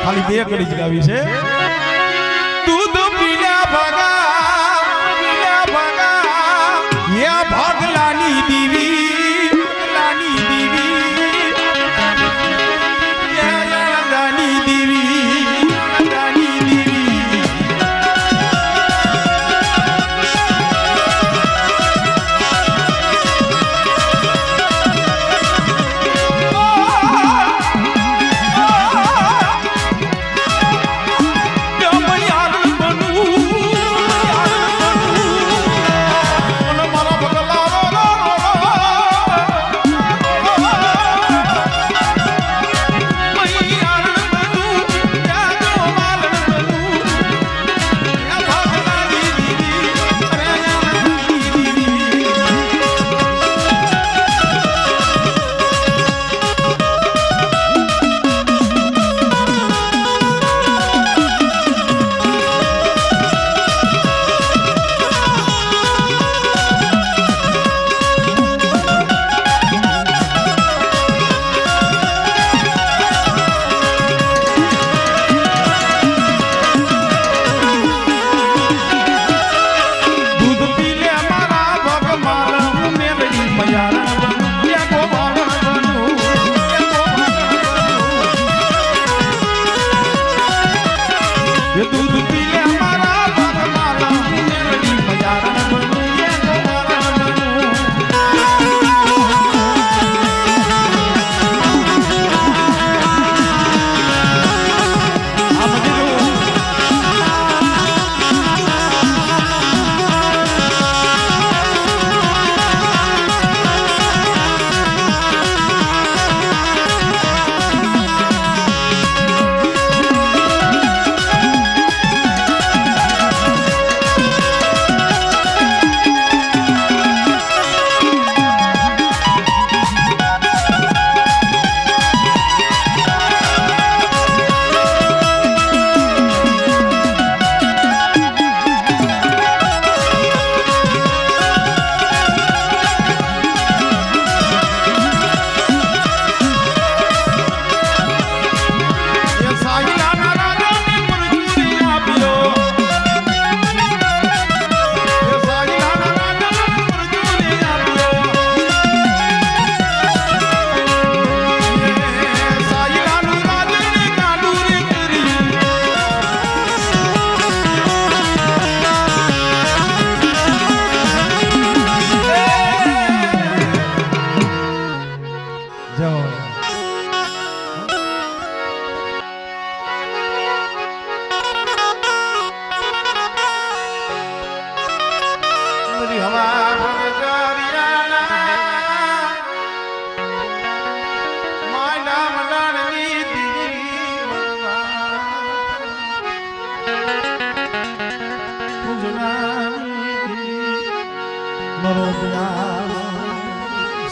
खाली બે કડી જ ગાવી છે દૂધ પીલા ભગા યા ભાગલાની દીવી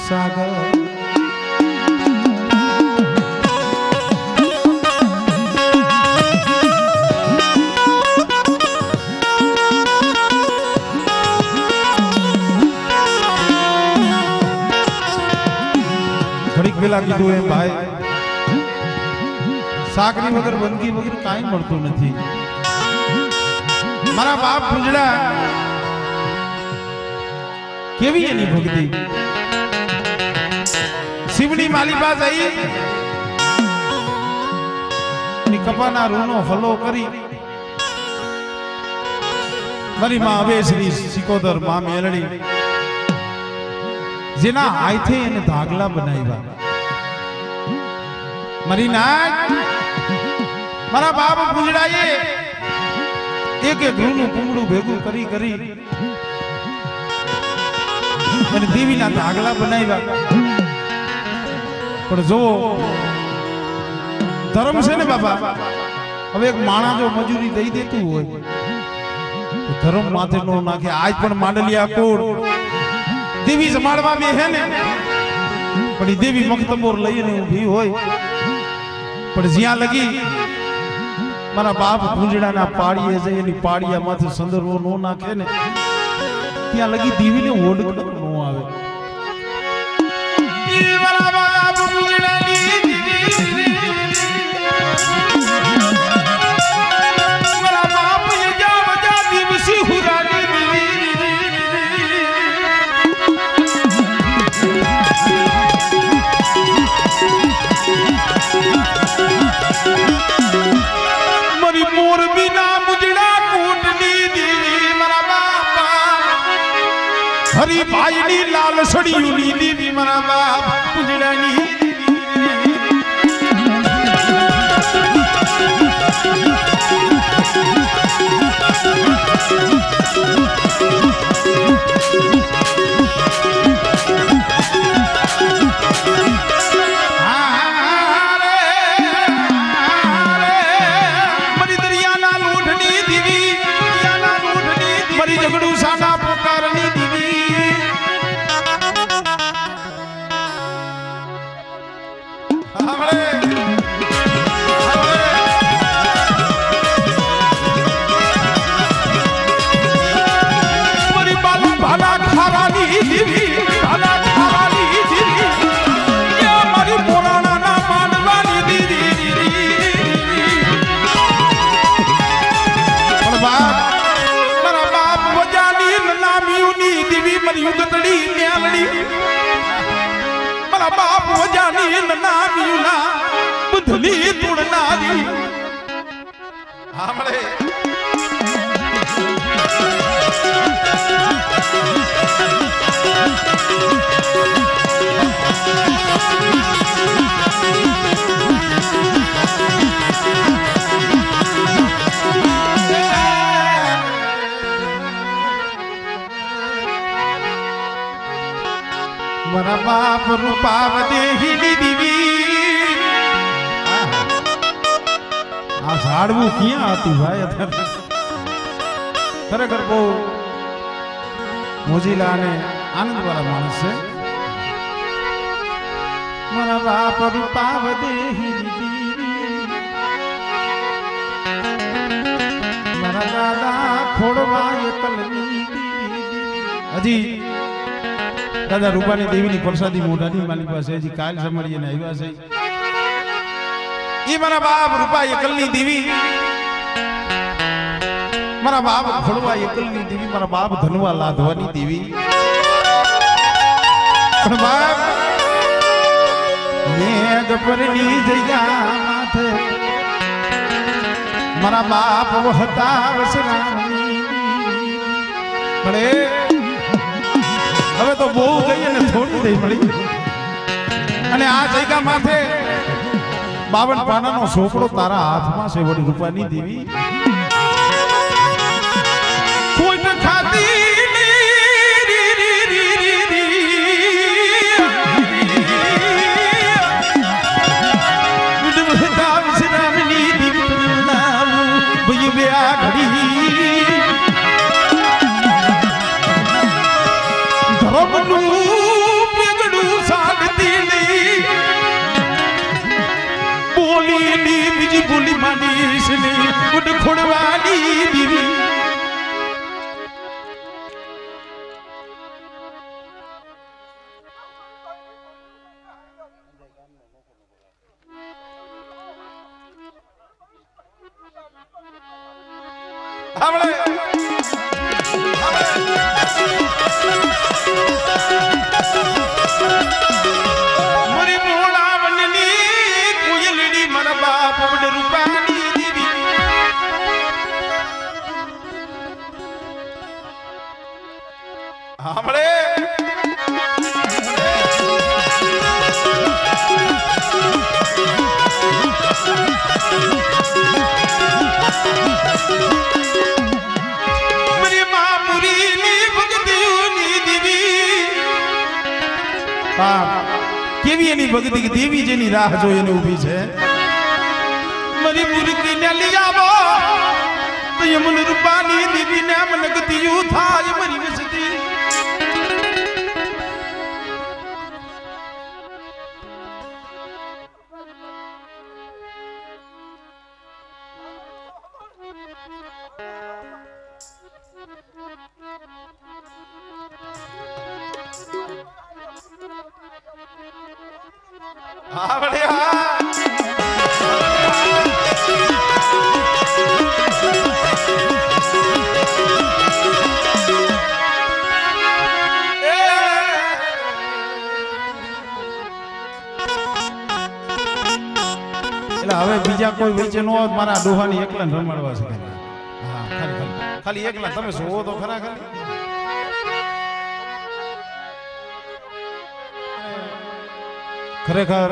सागर घड़ीक वेला कीधुं एम भाई साकरी वगर बंदगी वगर काई मळतुं नथी मारा बाप फूजड़ा केवी एनी भक्ति शिवनी माली पास आई कपाना रूनो फलो करी मारी मां अवे श्री सिकोदर मां मेलड़ी जेना हाथे एने धागला बनाव्या मारी नाच मारा बाप फूजड़ाए एक एक रूनु कुंगड़ू भेगू करी करी मैंने देवी ना धागला बनाव्या पर जो धर्म से ने बाबा अब एक माणा जो मजूरी दई देतु होय तो धर्म माथे नो नाखे आज पण मांडलिया कोड देवी समाड़वा में है ने पण देवी मखतंबोर लईने ऊभी होय पण जिया लगी मारा बाप पूंजड़ा ना पाड़ीए जे एनी पाड़िया माथे संदरवो नो नाखे ने त्या लगी देवी ने ओड नो आवे ये मारा बाप पूंजड़ा नी हरी भाईनी लाल सड़ियूनी दीवी मारा बाप उजड़ानी झगड़ू साना पुकारनी दीवी बाला भाला खारानी दीवी भाला खारानी दीवी ये हमारी पुराना ना मानवानी दीदी मरी उगतड़ी न्यालड़ी मरा बाप वजानी नामी ना बुधली तुड़ना दी हमरे मरा बाप रूपाव देहिनी दीवी आ झाड़वू क्यां आती भाई खरेखर बो मोजीला ने आनंद वाला मानस है मरा बाप रूपाव देहिनी दीवी मरा दादा खोड़वा एकलनी हजी दादा रूपानी देवी नी प्रसादी मोटानी माली पास है जी काल समड़िए ने आव्या छे ई मारा बाप रूपा एकलनी देवी मारा बाप खोड़वा एकलनी देवी मारा बाप धनवा लाधवानी देवी पण बाप मेघ परनी जया माथे मारा बाप वहता वसरानी बड़े હવે તો બહુ ગઈ ને થોડી દઈ મળી અને આ જગ્યા માથે 52 પાનાનો સોપડો તારા હાથમાં છે વડી રૂપાની દેવી કોઈ ન ખાતી વિડવતા વિસરામની દેવી નામ ભઈ બેયા ઘડી पेगड़ू सागती बोली नी बिजी बोली मानीस नी उड़ खुड़वानी दीवी हमले मरी मोला बननी कोयलड़ी मर बाप बड़ रूपानी दीवी हमले मरी मां मुरी नी भगतियोनी दीवी केवी एनी भक्ति की देवी जेनी राह जो एने ऊभी छे मरी मुर्गी ने लियावो तो यमुन रूपानी देवी ने मनगती यू था ये मरी वसती हाँ बढ़िया હવે બીજા કોઈ વેચે નો મારા ડોહાની એકલા રમાડવા છે હા ખાલી એકલા તમે જોવો તો ખરા ખાલી ખરેખર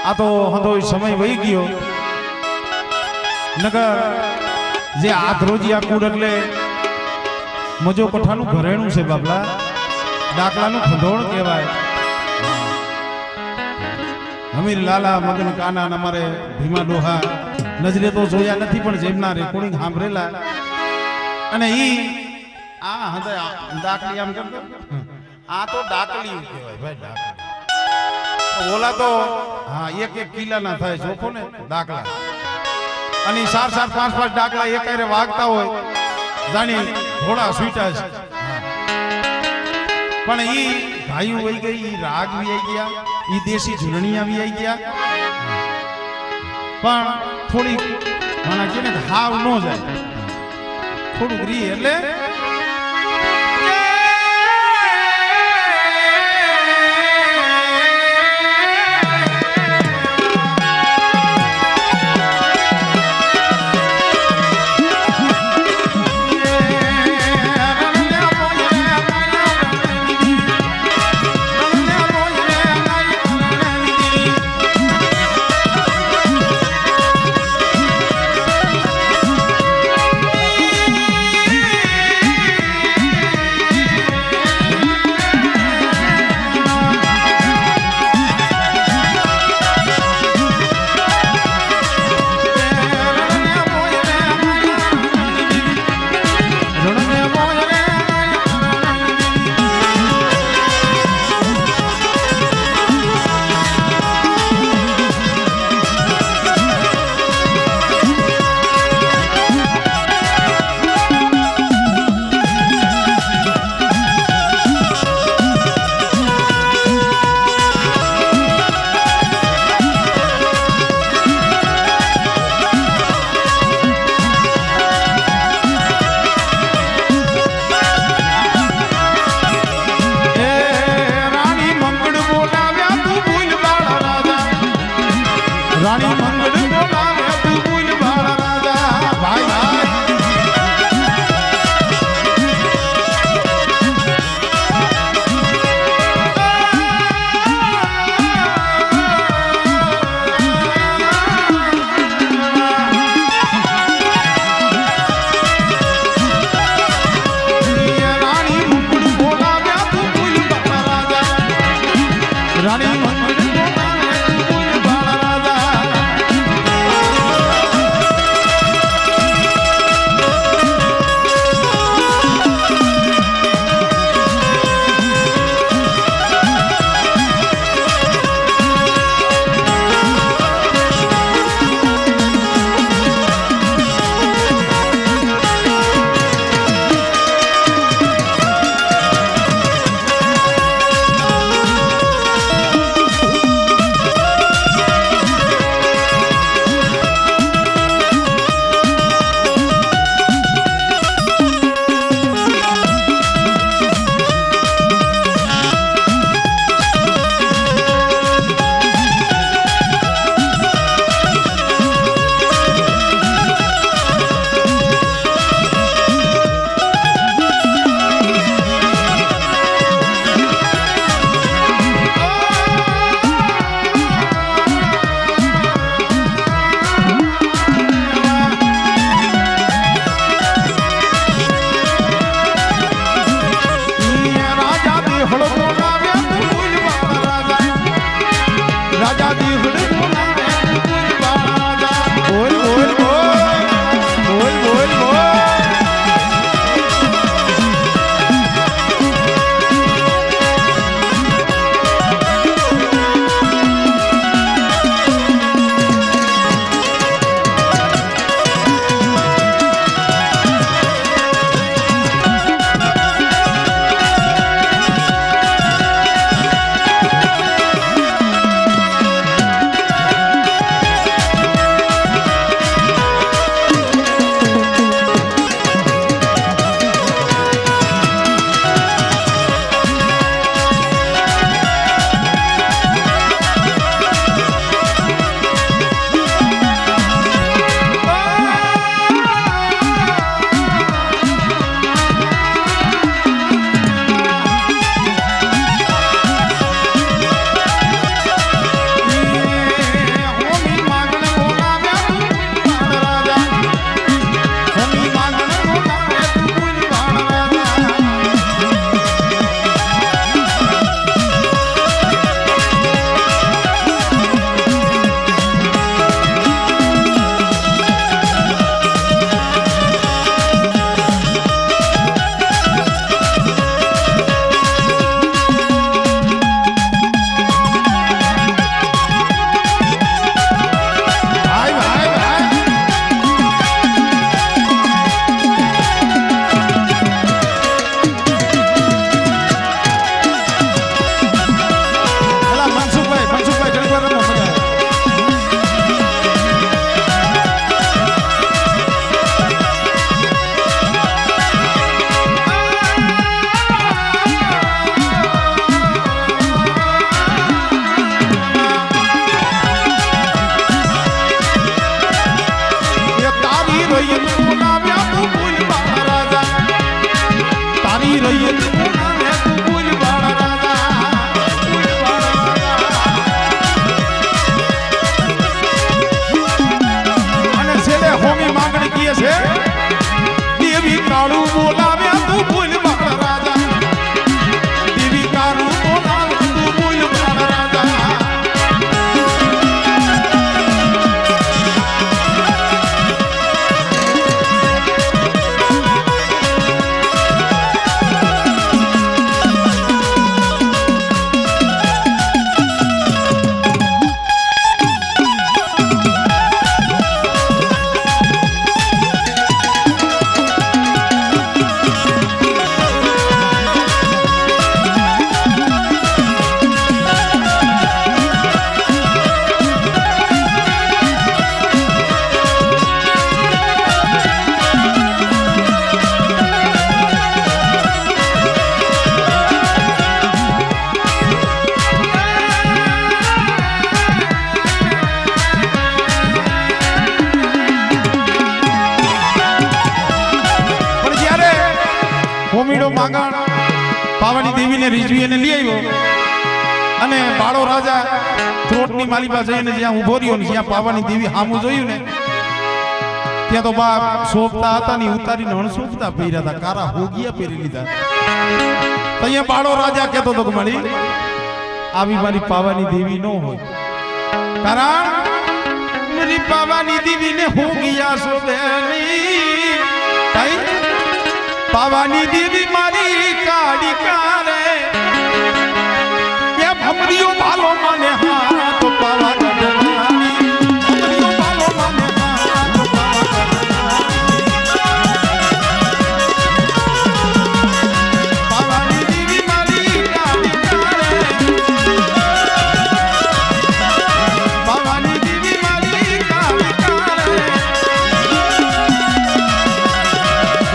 આ તો હતો સમય વહી ગયો નગર જે આધરોજી આ કુડ એટલે મજો કઠાનું ઘરેણું છે બાબલા ડાકલાનું ખંડોળ કહેવાય હમીર લાલા મગન કાના અમારે ભીમા ડોહા નજરે તો જોયા નથી પણ જેમના રેકોર્ડિંગ સાંભળેલા અને ઈ આ હદે ડાકલી આમ કરતો આ તો ડાકલી કહેવાય ભાઈ ડાકલી ઓલા તો હા એક એક કિલ્લાના થાય જોખો ને ડાકલા અને 4-4 5-5 ડાકલા એકારે વાગતા હોય જાણી ઘોડા સ્વીટા છે પણ ઈ ગાયું વહી ગઈ ઈ રાગ વી આવી ગયા ઈ દેશી ઝૂલણી આવી ગયા પણ થોડી માણા કે ને હાવ ન જાય થોડું રી એટલે પાવાની દેવીને રીઝવી અને લઈ આવ્યો અને બાળો રાજા ત્રોટની માલિકા જઈને જ્યાં ઊભો રહ્યો ને જ્યાં પાવાની દેવી સામું જોયું ને ત્યાં તો બાપ સોપતા હતા ને ઉતારીને અણસોપતા પહેર્યા હતા, કારા હોગિયા પહેરી લીધા. અહીંયા બાળો રાજા કહેતો હતો કે મળી આવી મારી પાવાની દેવી ન હોય, કારણ મારી પાવાની દેવીને હોગિયા શોભેલી પાવાની દેવી મારી કાળી કારે એ ભમરીઓ ભાલો મને હાથ પાવા ગઢવાની ભમરીઓ ભાલો મને હાથ પાવા ગઢવાની પાવાની દેવી મારી કાળી કારે પાવાની દેવી મારી કાળી કારે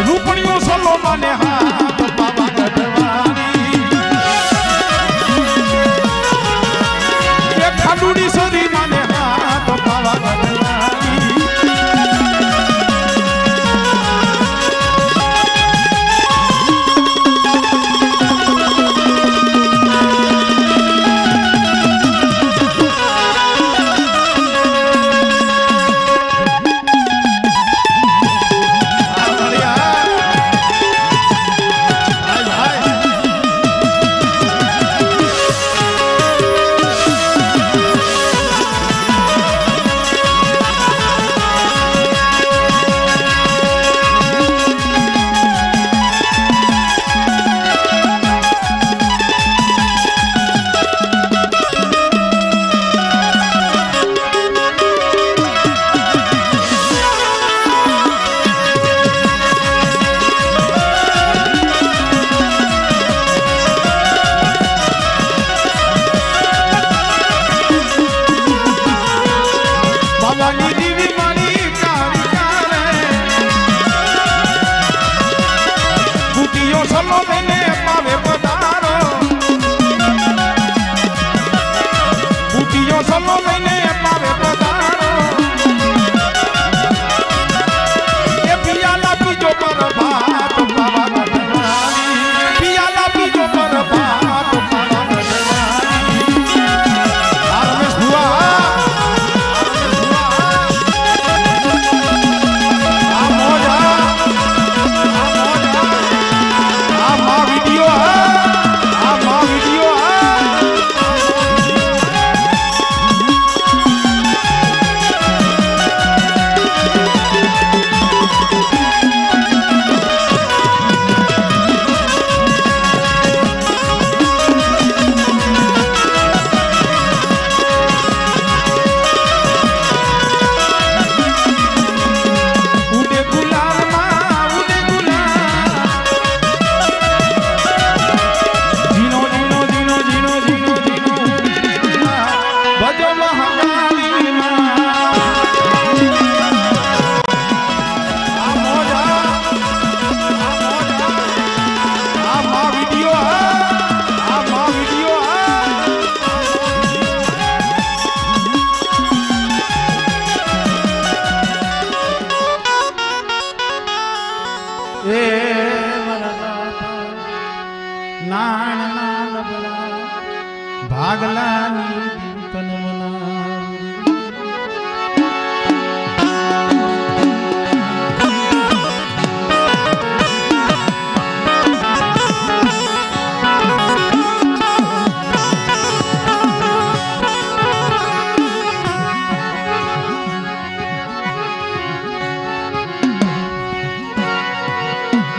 રૂપણીઓ સલો મને હાથ પાવા ગઢવાની એ ખાડુડી સોરી મને હાથ પાવા ગઢવાની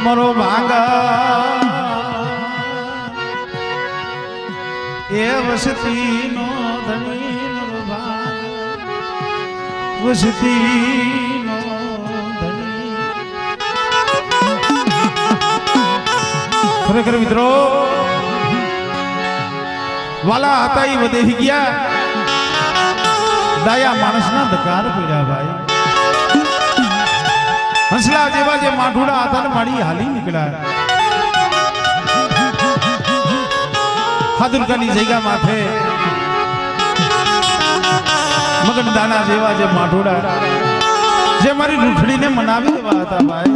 મરો ભાંગા એ વસતી નો ધણી મરો ભાંગા વસતી નો ધણી. ખરેખર મિત્રો વાલા હતા એ વધે ગયા, ડાયા માણસના ધકાર પડ્યા ભાઈ. હંસલા જેવા જે માઠુડા હતા ને મારી હાલી નીકળ્યા. હાદુરકાની જગ્યા માથે મગન દાના જેવા જે માઠુડા જે મારી રૂઠડીને મનાવી દેવા હતા ભાઈ.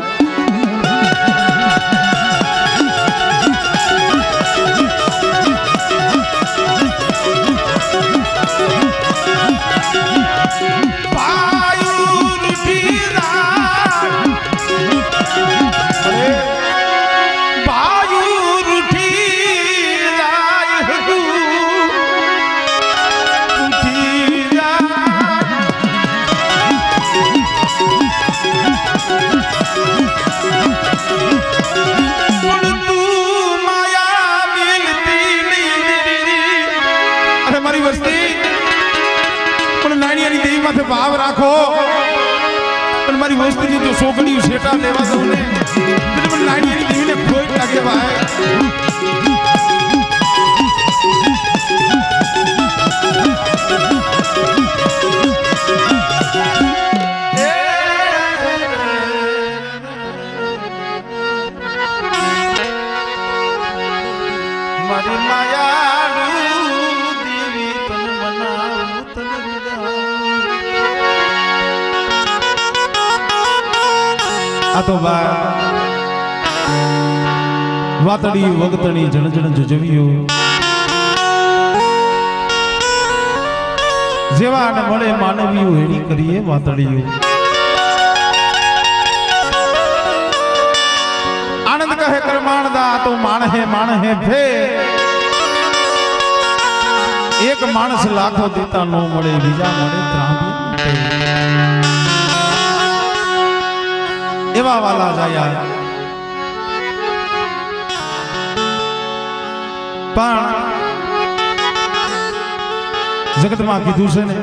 माथे भाव राखो पण मारी वस्तु जो तो सोकड़ी सेटा लेवा दो ने तेरे मन लाड़ी नी देवी ने खोई लागे भाई मारी माया तो वातड़ी वगतड़ी जन जन जुजवियो जेवा ने मळे मानवीयो हेड़ी करिए वातड़ियो आनंद कहे करमानदा तो माण है भे एक मानस लाखों देता नो मळे बीजा मळे त्रांबी एवा वाला जाया पण जगत में कीधु छे ने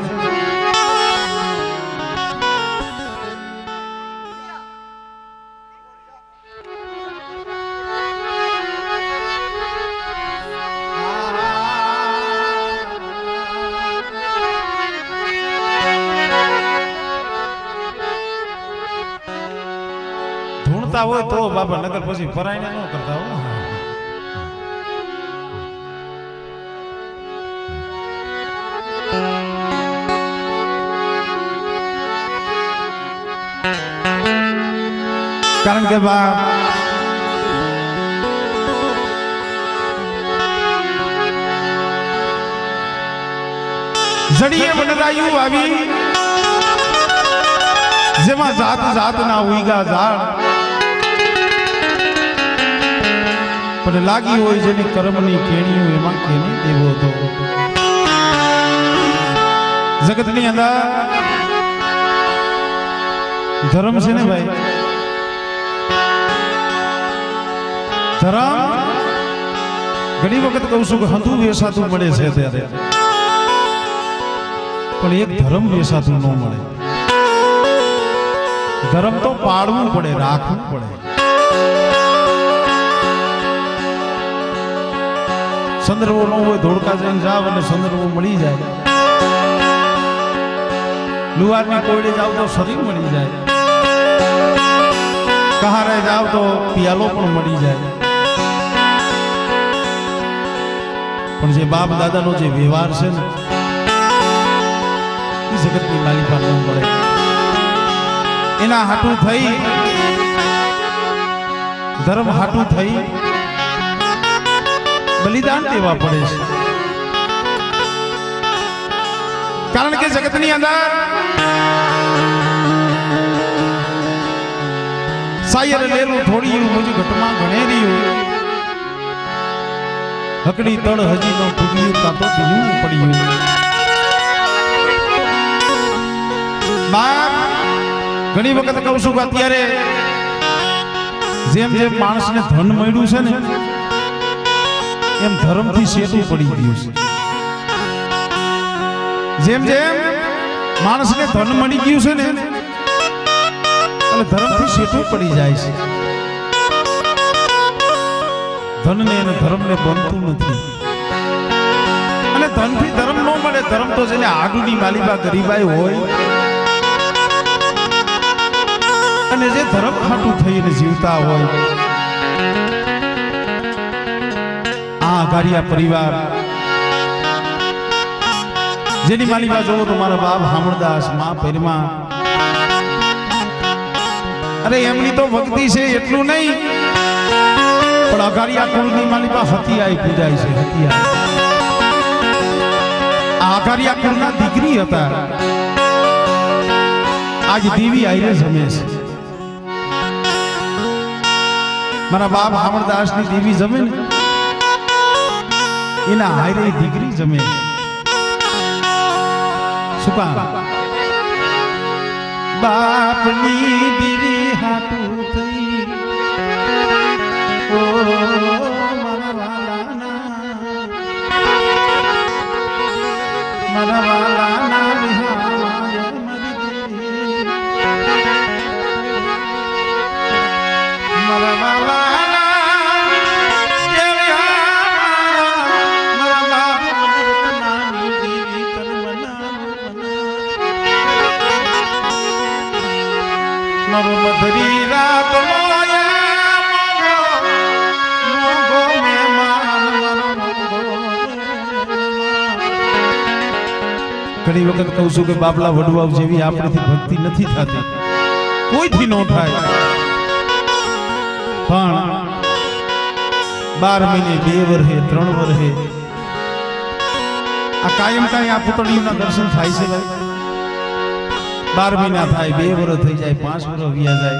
ढूंढता हो तो बाबा नगर पछी फराई ने न करता हो कारण के बाद जड़िए बनरायु आवी जेमा जात जात ना हुईगा झाड़ पण लागी होय जेनी कर्मनी केणी एमा केनी देवो तो जगतनी अंदर धर्म से ने भाई धर्म घणी वखत कहूं छुं के हंधु वेसातुं मळे छे त्यारे पण एक धर्म वेसातुं न मळे धर्म तो पाळवुं पड़े राखवुं पड़े संदर्भो न होय धोळका जईने जाव अने संदर्भो मळी जाय लुहारनी कोयडे जाव तो शरीर मळी जाय कहारे जाव तो पियालो पण मळी जाय पण जे बाप दादा नो जे व्यवहार छे ने ई जगतनी मालिका न मळे एना हाटू थई धर्म हाटू थई बलिदान देवा पड़े छे कारण के जगतनी अंदर सायर लेरू थोड़ी मुझे घटमा घणेरी हकड़ी तड़ हजी नो पुगियो ता तो दियूं पड़ियो बाप घणी वखत कहूं छुं के अत्यारे जेम जेम माणस ने धन मळ्युं छे ने एम धर्म थी सेतु पड़ी गयुं छे जेम जेम माणस ने धन मळी गयुं छे ने એટલે ધર્મ થી સેતુ પડી જાય છે ધન ને અને ધર્મ ને બનતું નથી અને ધન થી ધર્મ નો મળે ધર્મ તો જેને આડુની માલિબા ગરીબાઈ હોય અને જે ધર્મ ખાટું થઈને જીવતા હોય આ અઘારિયા પરિવાર જેની માલિબા જોવો તો મારા બાપ હામણદાસ માં પૈરમાં अरे एमनी तो भक्ति से एटलू नहीं पण अघारिया कुळनी मालिका हतियाई पूजाय छे हतिया अघारिया कुळना दीकरी हता आज देवी आईरे जमे छे मारा बाप हामणदास नी देवी जमे ने एना आईरे दीकरी जमे सुका बापनी देवी हाटू थई ओ मारा वाला ना विहार नरम धरी रात घणी वखत कहूं छुं के बाबला वडवाओ जेवी आपणेथी भक्ति नथी थती कोईथी नो थाय पण 12 महीने 2 वर्षे 3 वर्षे आ कायम काई आ पुतळीना दर्शन थाय छे भाई 12 महीना थाय 2 वर्ष थई जाय 5 वर्ष विया जाय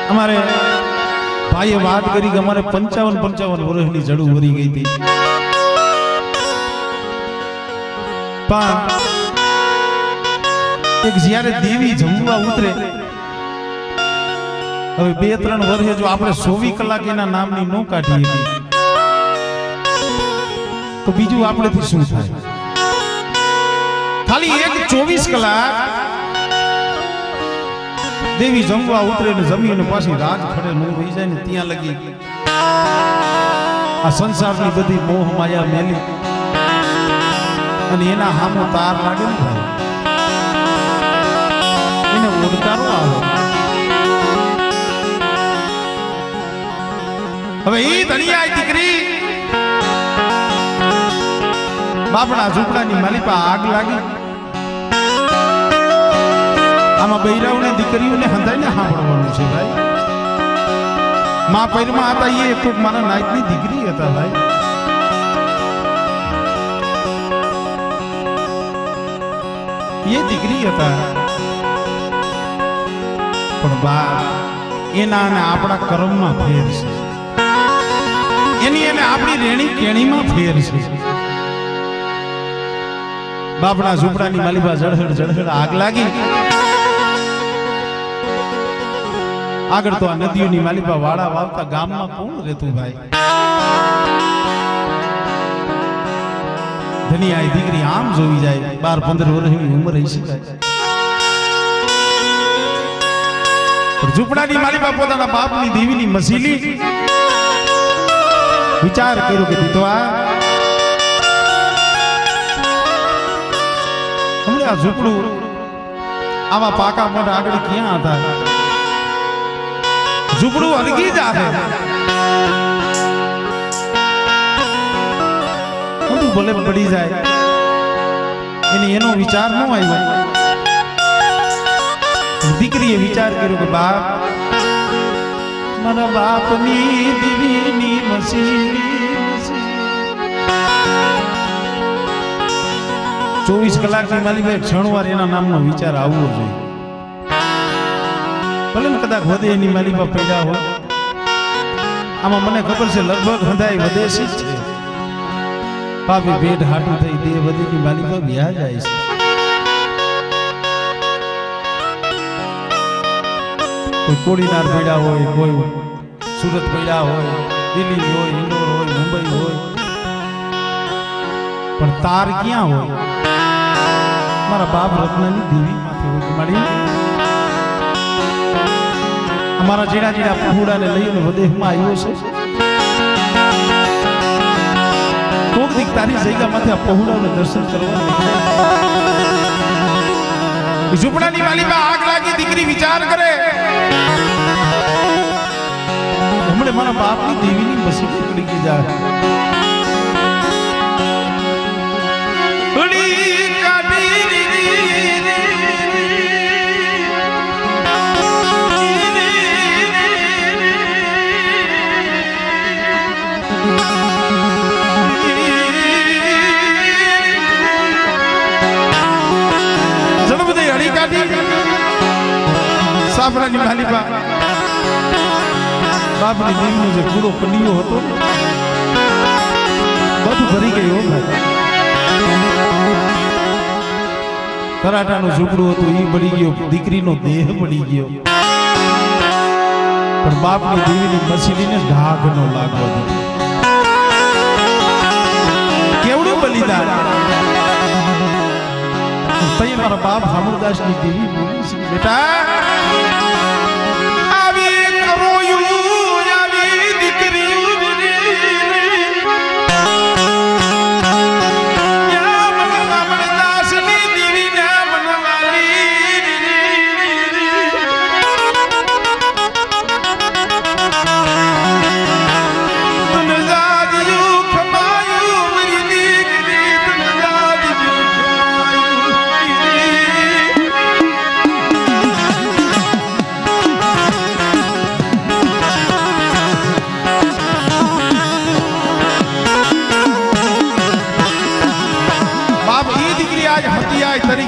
अमारे भाईए बात करी के अमारे 55 वर्षनी जड़ू वरी गई थी एक જ્યારે દેવી જમવા ઉતરે હવે 2-3 વર્ષે જો આપણે 24 કલાક એના નામની નો કાઢીએ તો બીજું આપણેથી શું થાય ખાલી એક 24 કલાક દેવી જમવા ઉતરે ને જમીને પાછી રાજ ખડે નો વહી જાય ને ત્યાં લગી આ સંસારની બધી મોહ માયા મેલી અને એના હામો તાર લાગે ને ભાઈ એને ઓડકારો આવે હવે ઈ ધણિયા દીકરી બાપડા ઝૂંપડાની માલિપા આગ લાગી આમાં બૈરાઓને દીકરીઓને હંધાઈને સાંભળવાનું છે ભાઈ માં પૈરમાં હતા એ એક મારા નાયકની દીકરી હતા ભાઈ ये દીકરી હતા પણ બા એના અને આપણા કર્મમાં ફેર છે એની અને આપણી રેણી કેણીમાં ફેર છે બાપડા ઝૂંપડાની માલિબા જળહળ આગ લાગી આગળ તો આ નદીઓની માલિબા વાડા વાવતા ગામમાં કોણ રહેતું ભાઈ ધનિયા દીકરી આમ જોવી જાય 12-15 વર્ષની ઉંમર રહી શકાય ઝૂંપડાની માલિબા પોતાના બાપની દેવીની મસીલી વિચાર કર્યો કે દીતવા હમણે આ ઝૂંપડું આવા પાકા મોઢા આગળ ક્યાં હતા ઝૂંપડું હલકી જાહે ભલે પડી જાય એને એનો વિચાર ન આવ્યો દીકરીએ વિચાર કર્યો કે બાપ મારા બાપની દીવીની મસીલી 24 કલાકની માલિકા ક્ષણવાર એના નામનો વિચાર આવવો જોઈએ ભલે કદાચ વધે એની માલિકા પેદા હોય આમાં મને ખબર છે લગભગ હંધાઈ વદેશી જ છે પાપી ભેટ હાટું થઈ દે વધીની માલિકા વ્યા જાય છે કોઈ કોડીનાર પડ્યા હોય કોઈ સુરત પડ્યા હોય દિલ્હી હોય ઇન્દોર હોય મુંબઈ હોય પણ તાર ક્યાં હોય મારા બાપ રત્નની દેવી માથે હોય મારી અમારા જીણા જીણા પહોળાને લઈને વદેહમાં આવ્યો છે કોક દીક તારી જગ્યા માથે આ પહોળાને દર્શન કરવા ઝૂંપડાની માલિકા આગ લાગી દીકરી વિચાર કરે હમણે મારા બાપની દેવીની મસીદી પડી ગઈ જાય સાફરાની માલિકા બાપની દેવીનો જે પૂરો પડીયો હતો બધું ભરી ગયો કરાટાનું ઝૂંપડું હતું એ બળી ગયો દીકરીનો દેહ બળી ગયો પણ બાપની દેવીની મસીદીને ઢાક નો લાગવો કેવડું બલિદાન તઈ મારા બાપ સામરદાસની દેવી બોલી છે બેટા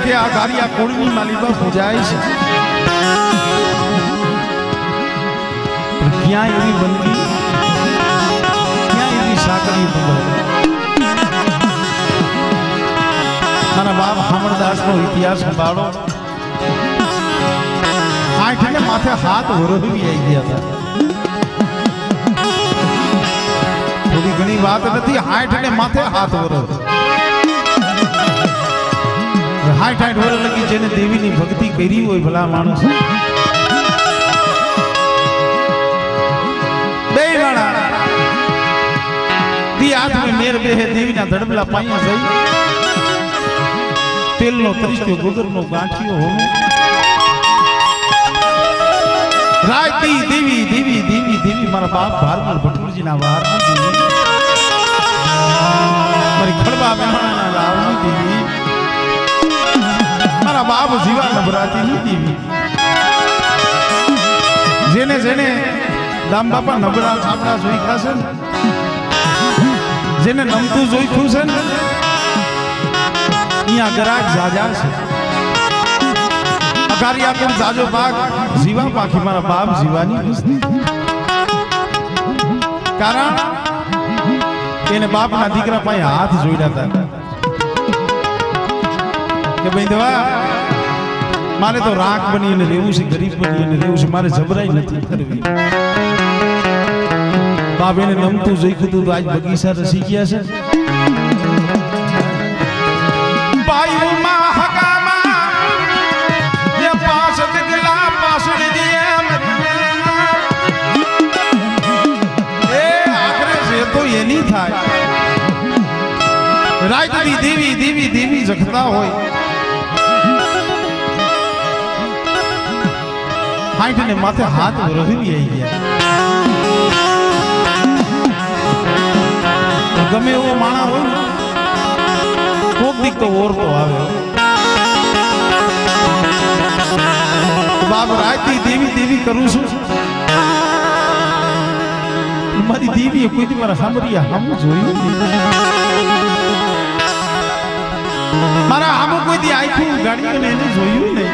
તરીકે આ ગારિયા કોળની માલિકા પૂજાય છે ક્યાં એવી બંદગી ક્યાં એવી સાકરી બંધાય મારા બાપ હામણદાસનો ઇતિહાસ સંભાળો આઠને માથે હાથ વરોવી આવી ગયા હતા થોડી ઘણી વાત નથી આઠને માથે હાથ વરો હાઠ વર્ષ લગી જેને દેવીની ભક્તિ કરી હોય ભલા માણસ બે વાળા દી હાથમાં મેર બેહે દેવીના ધડબલા પાયા જઈ તેલનો તરીસ્યો ગોગરનો ગાંઠિયો હોમે રાતી દેવી દેવી દેવી દેવી મારા બાપ ભારમલ ભટુરજીના વારના દેવી મારી ખડબા મહેમાના રાવની દેવી મારા બાપ જીવા નભરાતી ની દેવી જેને જેને દામ બાપા નબળા છાપડા જોઈ ખાશે ને જેને નમતું જોઈ ખુશે ને અહીંયા ગરાક જાજા છે અગારિયા કોણ જાજો ભાગ જીવા પાખી મારા બાપ જીવાની વસ્તી કારણ એને બાપના દીકરા પાસે હાથ જોડ્યા હતા કે ભાઈ દવા મારે તો રાખ બની અને રહેવું છે ગરીબ બની અને રહેવું છે મારે જબરાઈ નથી કરવી બાપ એને નમતું જોઈ કીધું તો આજ બગીચા રસી ગયા છે રાયતી દેવી દેવી દેવી જખતા હોય હાઠને માથે હાથ વરવી આવી ગયા ગમે એવો માણા હોય ને કોક દીક તો ઓરતો આવે બાપ રાયતી દેવી દેવી કરું છું મારી દેવીએ કોઈ દી મારા સામરિયા હમ જોયું મારા આમો કોઈ દી આખું ગાડીઓને એને જોયું ને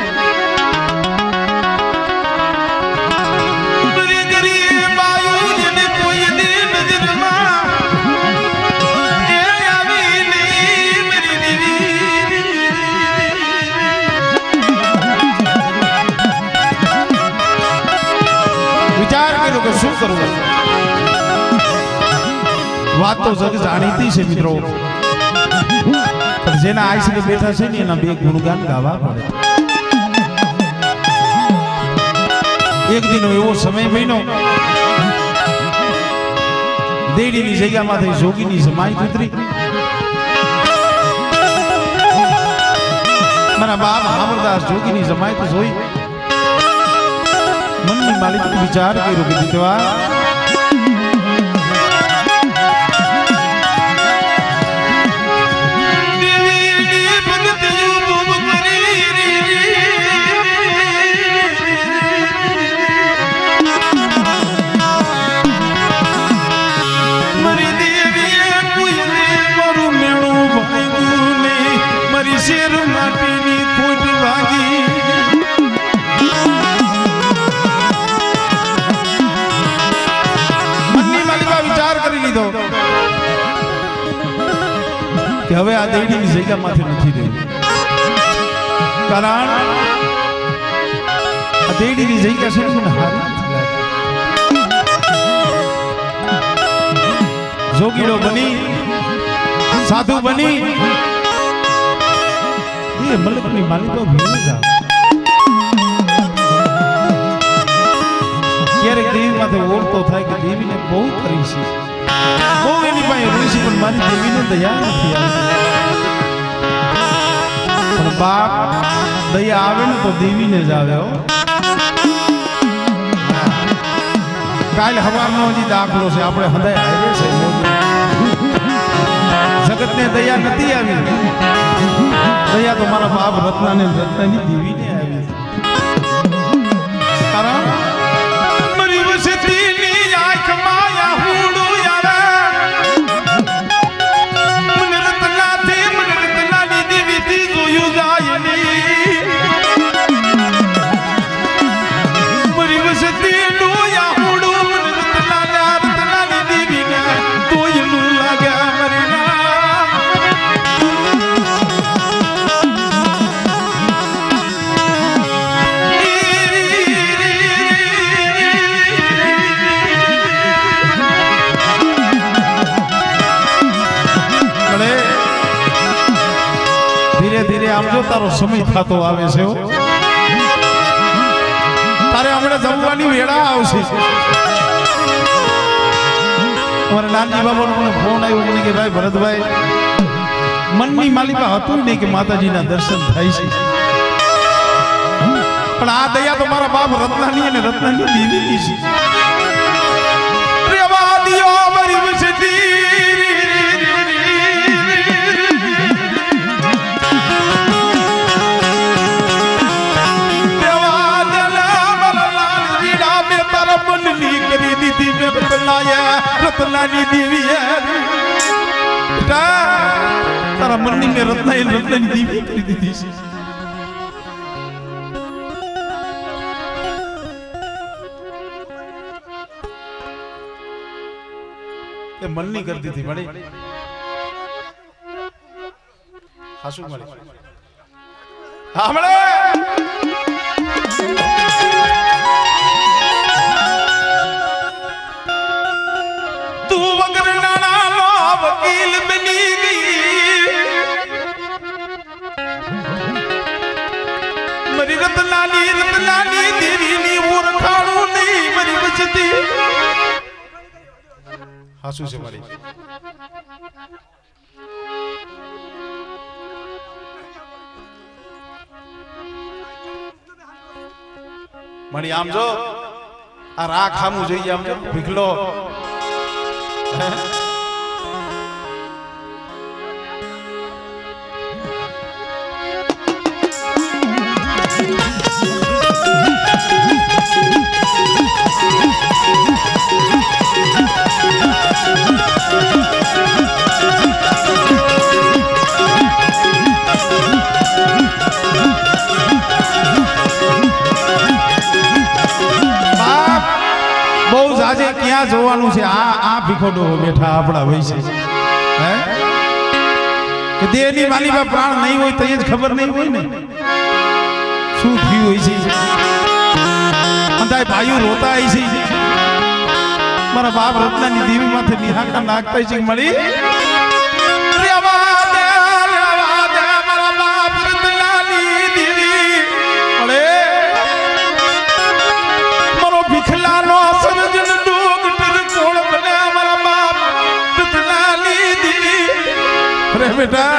વિચાર કર્યો કે શું કરવું વાત તો જગ જાણીતી છે મિત્રો જેના આઈસને બેઠા છે ને એના બે ગુણગાન ગાવા પડે એક દિનો એવો સમય બન્યો દેડીની જગ્યામાંથી જોગીની જમાઈ ઉતરી મારા બાપ અમરદાસ જોગીની જમાઈ તો જોઈ મનની માલિક વિચાર કર્યો કે દીકરા શેર માટીની ખોટ લાગી મનની માલિકા વિચાર કરી લીધો કે હવે આ દેડીની જગ્યામાંથી નથી રહેવું કારણ આ દેડીની જગ્યા છે મને હારી જોગીડો બની સાધુ બની મલકની માલિકો ભીડી જાવ ક્યારેક દેવી માથે ઓળતો થાય કે દેવીને બહુ કરી છે બહુ એની પાસે રોઈ છે પણ મારી દેવીને દયા નથી આવતી પણ બાપ દયા આવે ને તો દેવીને જ આવે હો કાલ હવારનો હજી દાખલો છે આપણે હૃદય હારે છે જગતને દયા નથી આવી દયા તો મારા બાપ રત્નાને રત્નાની દેવીને આવી કારણ મારી વસતીની આંખમાં આહુડો આવે મને રત્નાની દેવીથી જોયું જાય નહીં તારો સમય થતો આવે છે હો. તારે હમણાં જમવાની વેળા આવશે. અમારે નાનજી બાબાનો મને ફોન આવ્યો મને કે ભાઈ ભરતભાઈ મનની માલિકા હતું નહીં કે માતાજીના દર્શન થાય છે, પણ આ દયા તો મારા બાપ રત્નાની અને રત્નાની દીદી છે. રેવા દિયો મારી વસતી રેવા દલા મારા લાલ રીડા મે તારા મનની કરી દીધી મે રત્નાયા રત્નાની દેવી તારા મનની મે રત્નાની દેવી કરી દીધી છે. મનની કરતી હતી મળી હાસુ મળી સાંભળે તું વગર નાણાનો વકીલ બની ગઈ મારી રત્નાની દેવીની ઓળખાણું નહીં મારી વચતી હાસુ છે મારી મણી આમ જો આ રાખ હામું જોઈએ આમ જો ભીખલો ક્યાં જોવાનું છે? આ ભીખોડો બેઠા આપણા હોય છે હે કે દેહની માલીમાં પ્રાણ નહીં હોય તો એ જ ખબર નહીં હોય ને શું થયું હોય છે. અંધાય ભાઈઓ રોતા હોય છે. મારા બાપ રત્નાની દેવી માથે નિહાકા નાખતા છે મળી બેટા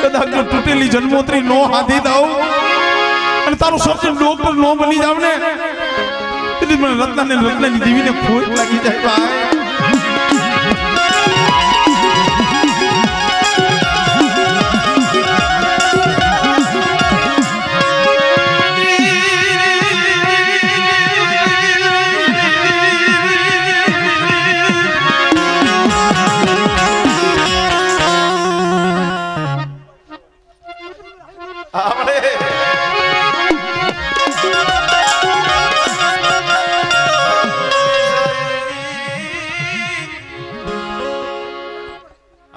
કદાચ જો તૂટેલી જન્મોત્રી નો હાથી દાવ અને તારું સર્જન ડોક્ટર નો બની જાવ ને એટલે મને રત્નાની દેવીને ખોટ લાગી જાય ભાઈ.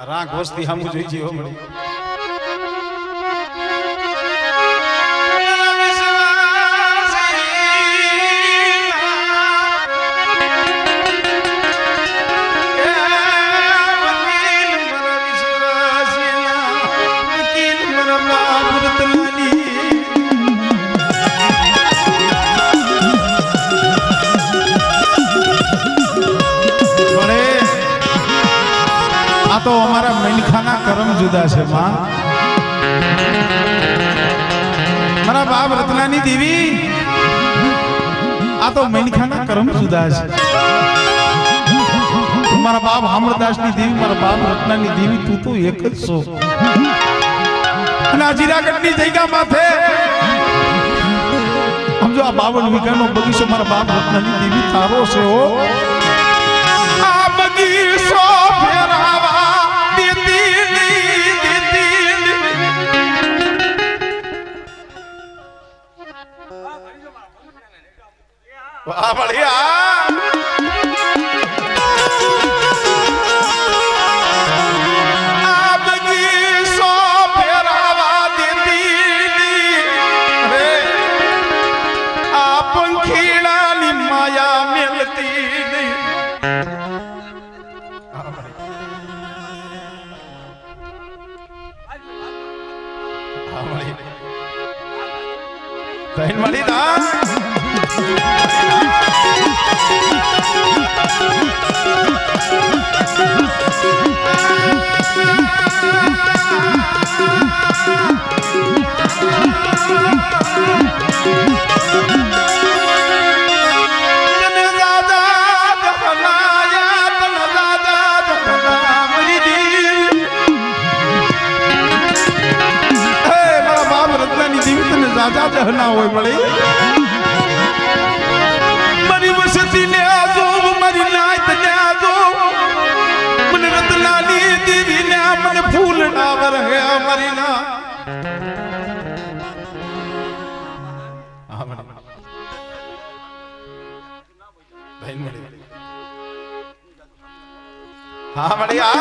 રાખ વસ્તી સામું જોઈ છે હો મળી તો અમારા મનખાના કર્મ જુદા છે માં. મારા બાપ રત્નાની દેવી આ તો મનખાના કર્મ જુદા છે. મારા બાપ હામરદાસની દેવી મારા બાપ રત્નાની દેવી તું તો એક જ છો. અને આ જીરાગઢની જગ્યા માથે સમજો આ 52 વીઘાનો બગીચો મારા બાપ રત્નાની દેવી તારો છે હો. આ બગીચો ફેરાવા વાહ બળિયા આ બગીચો ફેરાવા દેતી રે આ પંખીડાની માયા મેલતી નહીં. બહેન મળી દા राजा जहना होय मળી मरी वसती ने आजो मरी नात ने आजो मन रतलाली देवी ने मन फूल डावर है मरी ना हां मળી बहन मળી हां मળી आ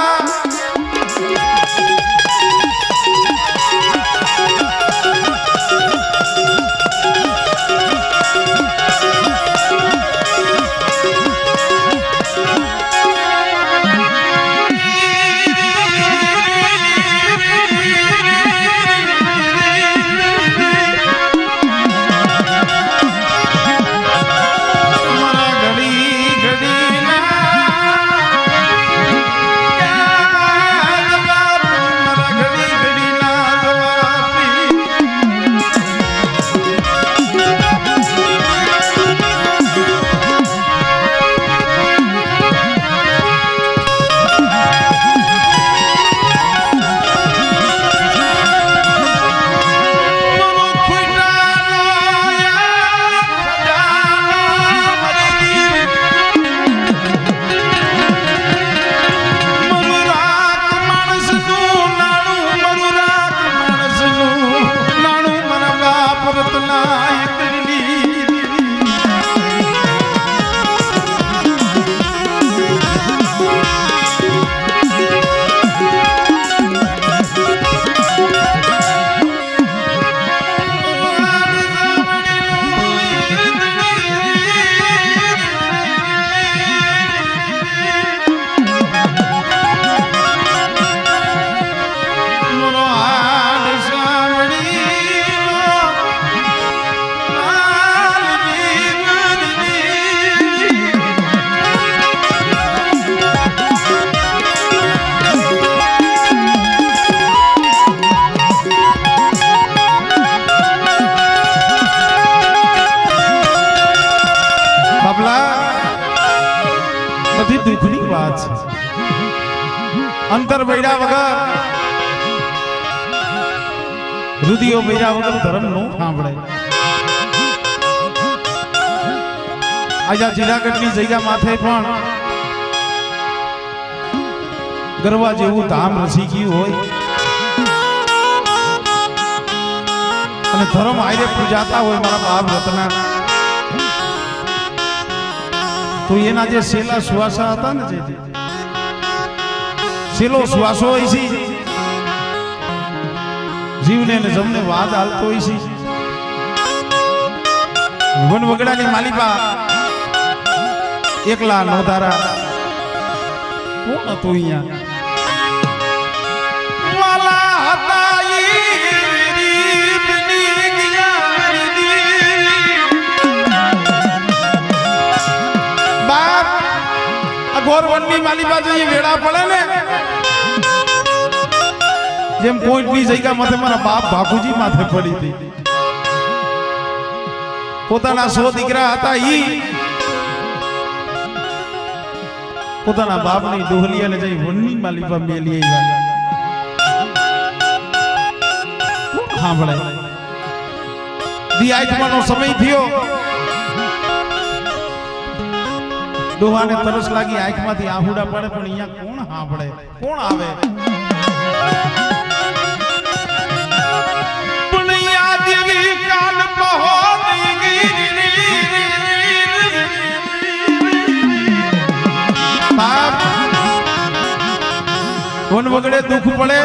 दुखनी बात अंतर बैरा वगर रुदियो बैरा वगर धर्म नो सांभळे आजा जिरागढ़नी जग्या माथे पण गरवा जेवू धाम रसी गયું હોય અને ધર્મ આયરે પૂજાતા હોય મારા બાપ રત્ના तो ये ना जे सेला सुवासा था ना जे सेलो सुवासो इसी जीवने ने जमने वाद हालतो इसी वन वगड़ा की मालिपा एकला नौदारा कौन तो यहाँ वाला हताई घोर वननी माली बाजू ये वेड़ा पड़े ने जेम पॉइंट ની જગ્યા માથે મારા બાપ બાપુજી માથે પડી હતી પોતાના 100 દીકરા હતા ઈ પોતાના બાપની ડોહલીયાને જઈ વનની માલી પર મેલી આવ્યા હા ભલે દી આઠમાનો સમય થયો डोहा ने तरस लागी आंख माथी आहुड़ा पड़े पण अहींया कोण हांभळे कोण आवे पुनिया देवी कान पहो बाप वन वगड़े दुख पड़े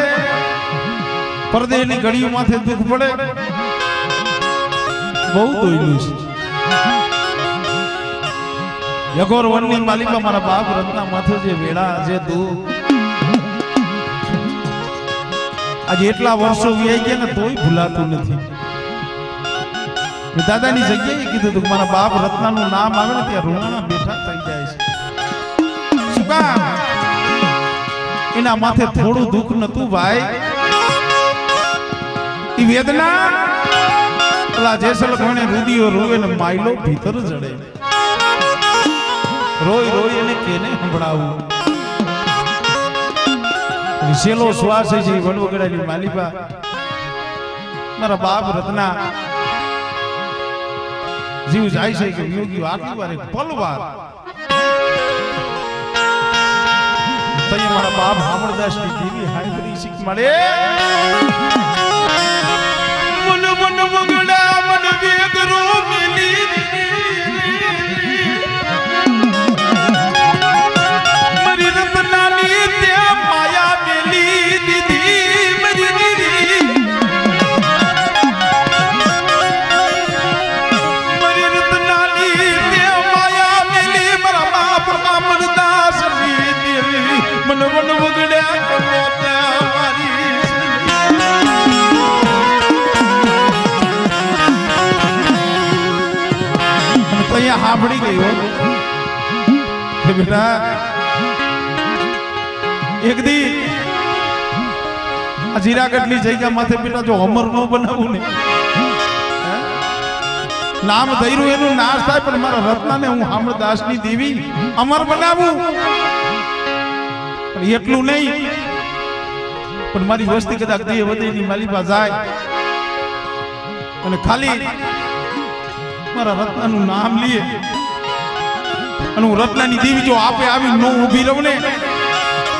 परदेनी घड़ियों माथे दुख पड़े बहुत दोयलू छे यगोर वननी मालिका मारा बाप रत्ना माथे जे वेड़ा जे दू आज एटला वर्षो वीआई गया ने तोय भूलातुं नथी દાદાની જગ્યાએ કીધું તું મારા બાપ રત્નાનું નામ આવે ને ત્યાં રોવાણા બેઠા થઈ જાય છે. શું કામ? એના માથે થોડું દુઃખ નતું ભાઈ. ઈ વેદના પેલા જેસલ કોણે રુદિયો રોવે ને માયલો ભીતર જડે. રોય રોય એને કેને સંભળાવું. છેલ્લો શ્વાસ છે વડવગડાની માલિબા મારા બાપ રત્ના જીવ જાય છે કે યોગી આટલી વાર પલવાર તઈ મારા બાપ હામળદાસ ની દેવી હાઈબરી શીખ મળે. મન મન વગડા મન વેગ રો મેલી મરી રત્નાની ત્યાં માયા મેલી દીધી મરી દીદી મરી રત્નાની ત્યાં માયા મેલી મારા બાપ હામળદાસ ની દેવી મન મન વગડા કરોતા મારી અહીંયા સાંભળી ગયો કે બેટા એક દી આ જીરાગઢની જગ્યા માથે બેટા જો અમર નો બનાવું ને નામ ધૈર્યું એનું નાશ થાય પણ મારા રત્નાને હું હામળદાસની દેવી અમર બનાવું પણ એટલું નહીં પણ મારી વસ્તી કદાચ દેહ વધેની માલિબા જાય અને ખાલી મારા રત્નાનું નામ લીએ અને હું રત્નાની દેવી જો આપે આવી નો ઊભી રહું ને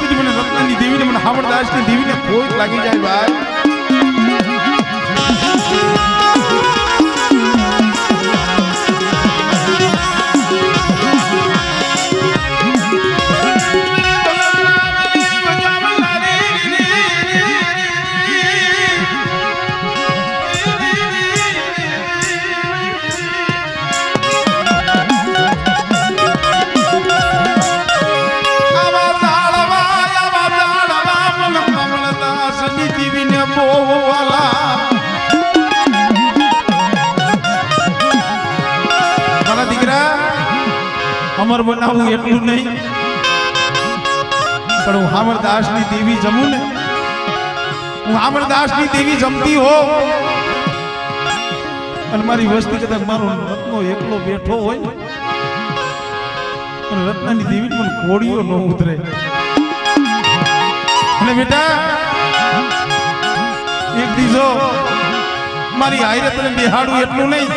તો મને રત્નાની દેવીને મને હામળદાસની દેવીને કોઈ લાગી જાય ભાઈ. અમર બનાવું એટલું નહીં પણ હું હામળદાસની દેવી જમું ને હું હામળદાસની દેવી જમતી હો અને મારી વસ્તી કદાચ મારો રત્નો એકલો બેઠો હોય અને રત્નાની દેવી મને કોળીઓ ન ઉતરે. અને બેટા એક દીજો મારી હાયરે તને બેહાડું એટલું નહીં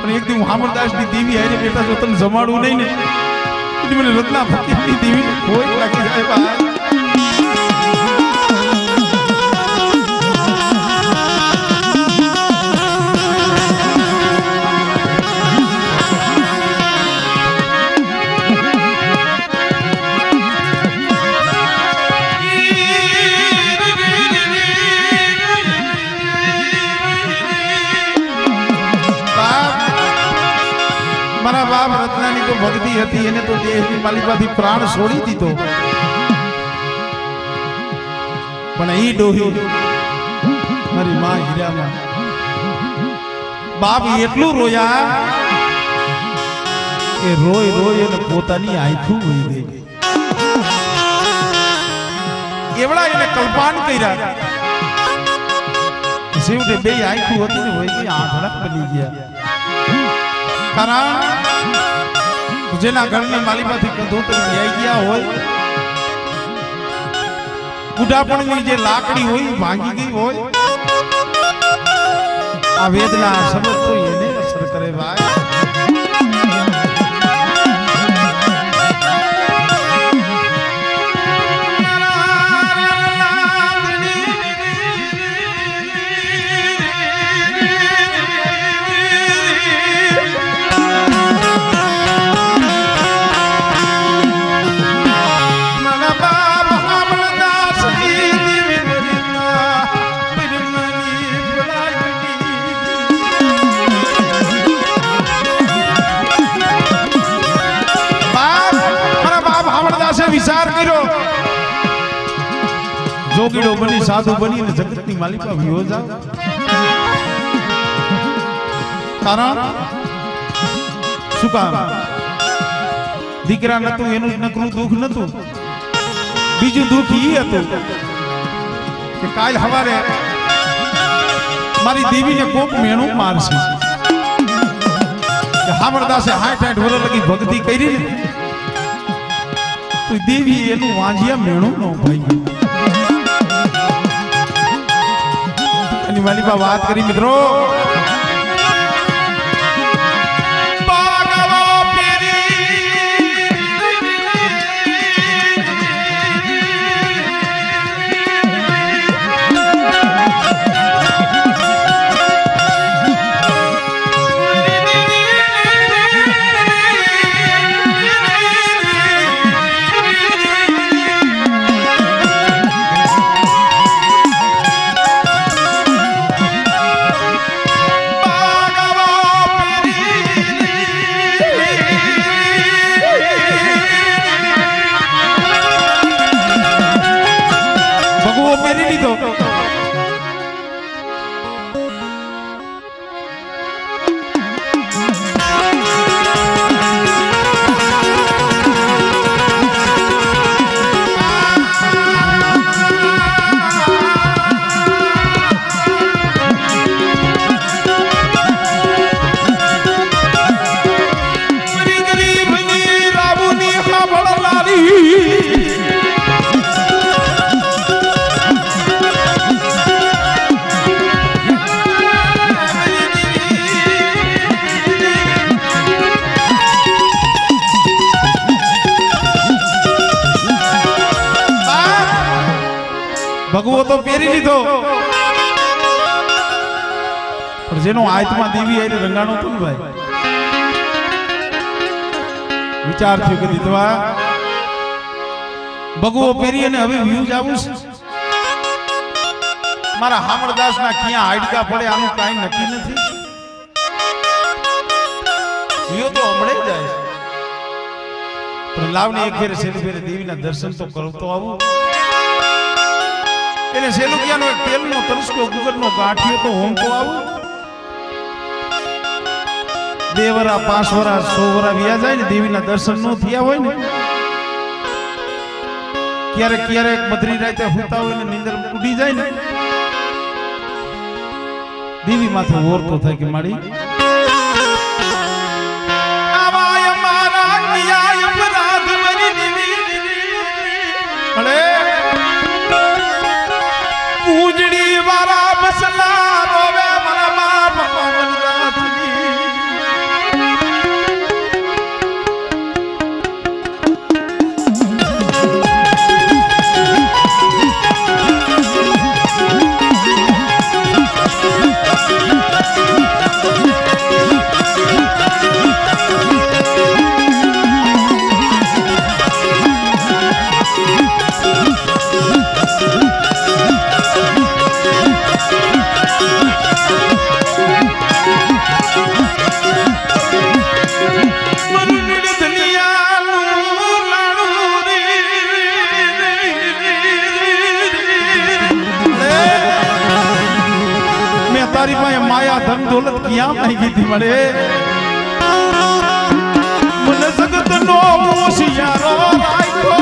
પણ એક દી હું હામળદાસની દેવી હારે બેટા જો તને જમાડું નહીં ને એટલે મને રત્ના ફકીરની દેવીને કોઈ લાગી જાય ભાઈ. મારા બાપ રત્નાની તો ભક્તિ હતી એને તો દેહની માલિકાથી પ્રાણ છોડી દીધો પણ ઈ ડોહી મારી માં હીરામાં બાપ એટલું રોયા કે રોય રોય અને પોતાની આંખું વહી ગઈ. એવડા એને કલ્પાન કર્યા છેવટે બે આંખું હતી ને વહી ગઈ આંખડા બની ગયા. કારણ જેના ઘરની માલિકાથી કંધોતરી આવી ગયા હોય બુઢાપણની જે લાકડી હોય ભાંગી ગઈ હોય આ વેદના શબ્દ તો એને અસર કરે ભાઈ. વિચાર કર્યો જોગીડો બની સાધુ બની ને જગતની માલિકા વિયો જાવ કારણ શું કામ દીકરા નતું એનું નકરું દુઃખ નતું બીજું દુઃખ ઈ હતું કે કાલ હવારે મારી દેવીને કોક મેણું મારશે કે હામરદાસે 60-60 વર્ષ લગી ભક્તિ કરી ને તો દેવી એનું વાંજિયા મેણું નો ભાઈ એની વાલી બા વાત કરી મિત્રો ભગવો તો પહેરી લીધો પણ જેનો આત્મા દેવી આઈ રંગાણો તો ભાઈ વિચાર થયો કે દીધવા ભગવો પહેરી અને હવે વ્યૂઝ આવું છે મારા હામરદાસ ના ક્યાં હાડકા પડે આનું કાઈ નક્કી નથી યો તો હમણે જ જાય પણ લાવને એક ફેરે સેલી ફેરે દેવીના દર્શન તો કરતો આવું એને સેલુકિયાનો એક તેલનો તરસકો ગુગરનો ગાંઠિયો તો હોમ તો આવું 2 વરા 5 વરા 100 વરા વ્યા જાય ને દેવીના દર્શન નો થયા હોય ને ક્યારેક ક્યારેક મધરી રાતે હુતા હોય ને નીંદર ઉડી જાય ને દેવી માથે ઓરતો થાય કે માડી આવાય મારા કિયા અપરાધ મરી દેવી અરે પૂજડી વાળા બસલા રોવે મારા બાપ પવનદાસની तारी पाए माया धन दौलत किया नहीं की थी मरे मन जगत नो मुसियारो राइको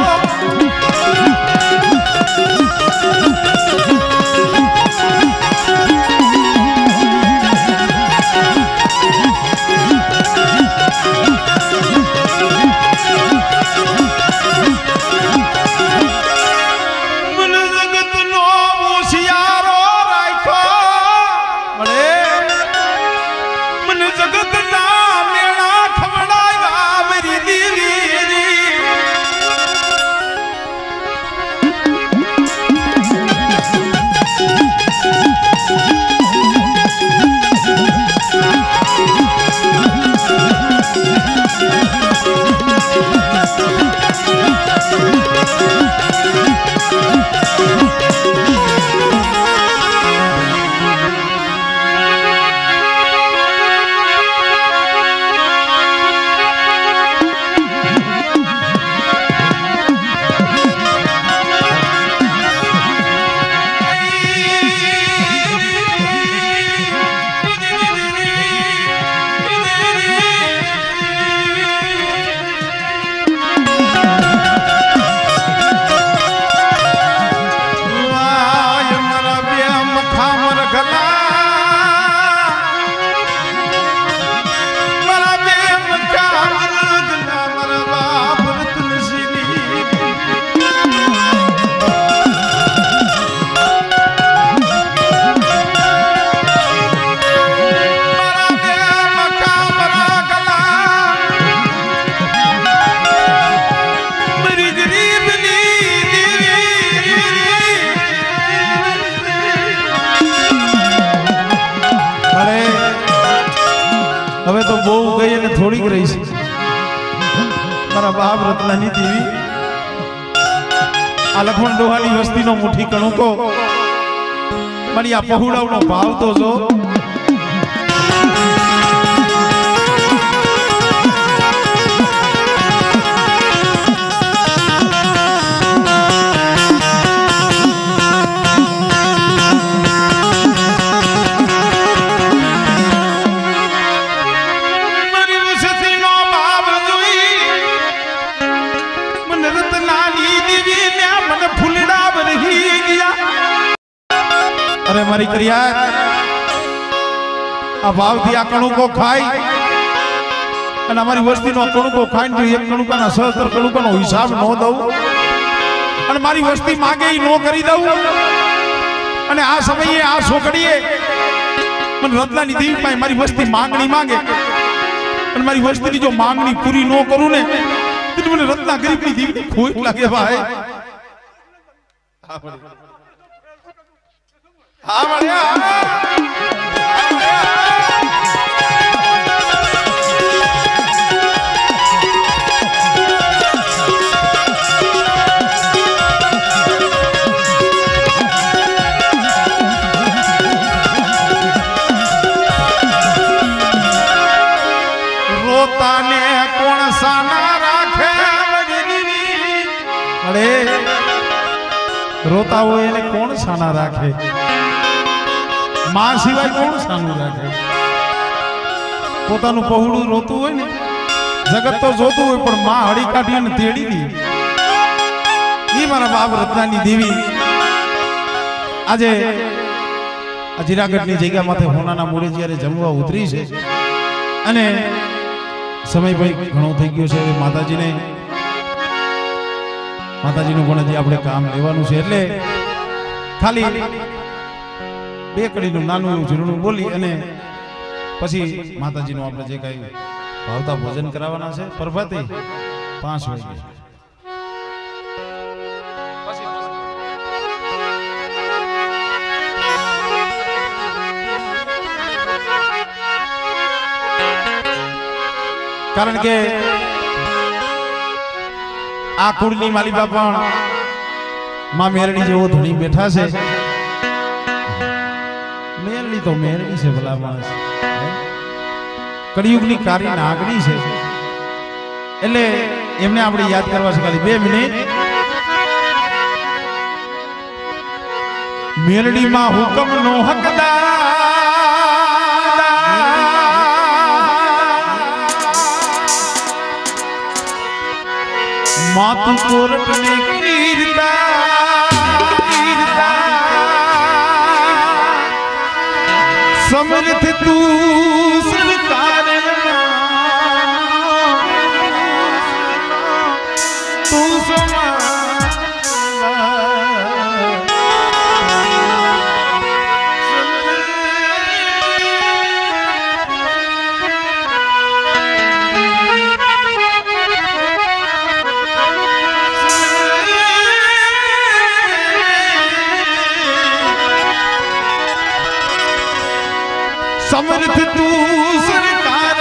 जगत ना मेला खवड़ाया मेरी देवी થોડીક રહી છે મારા બાપ રત્નાની દેવી આ લખમણ ડોહાની વસ્તીનો મુઠ્ઠી કણુકો મારી આ પહોળાવનો ભાવ તો જો अरे मारी करिया आ भाव थी आ कणुको खाई અને અમારી વસ્તીનો કણુકો ખાઈને જો એક કણુકાના 17 કણુકાનો હિસાબ ન દઉં અને મારી વસ્તી માંગે ઈ નો કરી દઉં અને આ સમયે આ છોકડીએ મને રત્નાની દેવી પાસે મારી વસ્તી માંગણી માંગે અને મારી વસ્તીની જો માંગણી પૂરી ન કરું ને તો મને રત્ના ગરીબની દેવી ખોટ લાગે ભાઈ हाँ बढ़िया रोता ने कौन साना राखे अरे रोता हुए ने कौन साना राखे मां सिवाय कोण सानू राखे પોતાનું પહોળું રોતું હોય ને જગત તો જોતું હોય પણ માં હળી કાઢી અને તેડી દી ઈ મારા બાપ રત્નાની દેવી આજે આ જીરાગઢની જગ્યા માથે હોનાના મૂળે જ્યારે જમવા ઉતરી છે અને સમય ભાઈ ઘણો થઈ ગયો છે માતાજીનું પણ હજી આપણે કામ લેવાનું છે એટલે ખાલી બે કડીનું નાનું એવું ઝીણું બોલી અને પછી માતાજીનું આપણે જે કઈ ભાવતા ભોજન કરાવવાના છે પ્રભાતે 5 વાગે કારણ કે આ કુળની માલિકા પણ માં મેરડી જેવો ધણી બેઠા છે મેરડી તો મેરડી છે ભલા માણસ કળિયુગની કારી નાગણી છે એટલે એમને આપણે યાદ કરવા છે ખાલી 2 મિનિટ મેરડી માં હુકમ નો હકદાર मातु कोरट ने कीर्ता समर्थ तू सरकार तू समर्थ तू सरकार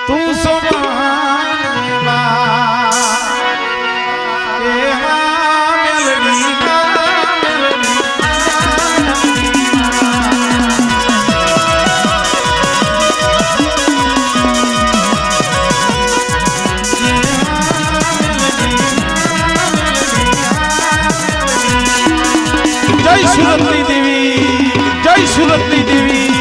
तू जय सुरतनी देवी जय सुरतनी देवी